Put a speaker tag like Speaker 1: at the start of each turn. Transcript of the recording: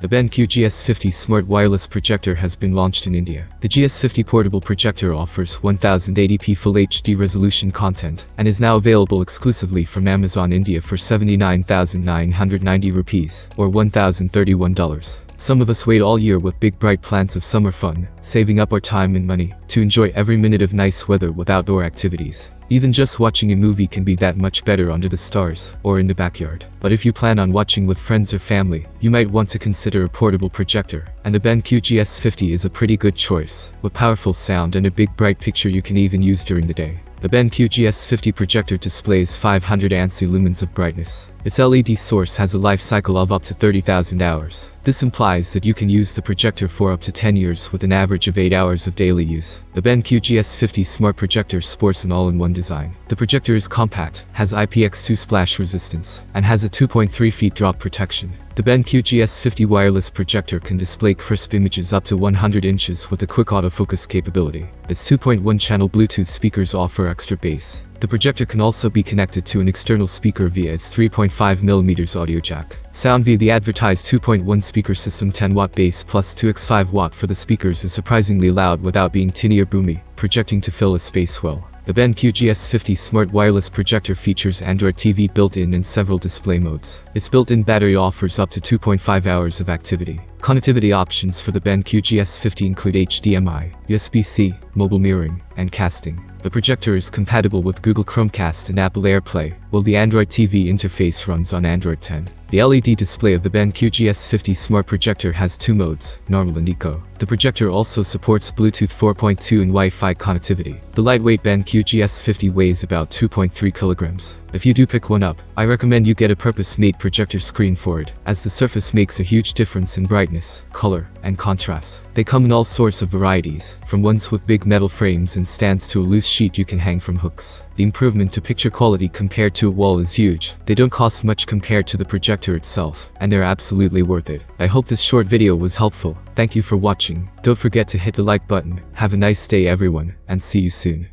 Speaker 1: The BenQ GS50 Smart Wireless Projector has been launched in India. The GS50 portable projector offers 1080p Full HD resolution content and is now available exclusively from Amazon India for 79,990 rupees, or $1,031. Some of us wait all year with big bright plans of summer fun, saving up our time and money to enjoy every minute of nice weather with outdoor activities. Even just watching a movie can be that much better under the stars or in the backyard. But if you plan on watching with friends or family, you might want to consider a portable projector, and the BenQ GS50 is a pretty good choice. With powerful sound and a big bright picture you can even use during the day. The BenQ GS50 projector displays 500 ANSI lumens of brightness. Its LED source has a life cycle of up to 30,000 hours. This implies that you can use the projector for up to 10 years with an average of 8 hours of daily use. The BenQ GS50 Smart Projector sports an all-in-one design. The projector is compact, has IPX2 splash resistance, and has a 2.3 feet drop protection. The BenQ GS50 Wireless Projector can display crisp images up to 100 inches with a quick autofocus capability. Its 2.1-channel Bluetooth speakers offer extra bass. The projector can also be connected to an external speaker via its 3.5mm audio jack. Sound via the advertised 2.1 speaker system. 10-watt bass plus 2x5-watt for the speakers is surprisingly loud without being tinny or boomy, projecting to fill a space well. The BenQ GS50 Smart Wireless Projector features Android TV built-in and several display modes. Its built-in battery offers up to 2.5 hours of activity. Connectivity options for the BenQ GS50 include HDMI, USB-C, mobile mirroring, and casting. The projector is compatible with Google Chromecast and Apple AirPlay, while the Android TV interface runs on Android 10. The LED display of the BenQ GS50 Smart Projector has two modes, Normal and Eco. The projector also supports Bluetooth 4.2 and Wi-Fi connectivity. The lightweight BenQ GS50 weighs about 2.3 kilograms. If you do pick one up, I recommend you get a purpose-made projector screen for it, as the surface makes a huge difference in brightness, color, and contrast. They come in all sorts of varieties, from ones with big metal frames and stands to a loose sheet you can hang from hooks. The improvement to picture quality compared to a wall is huge. They don't cost much compared to the projector itself, and they're absolutely worth it. I hope this short video was helpful. Thank you for watching. Don't forget to hit the like button. Have a nice day everyone, and see you soon.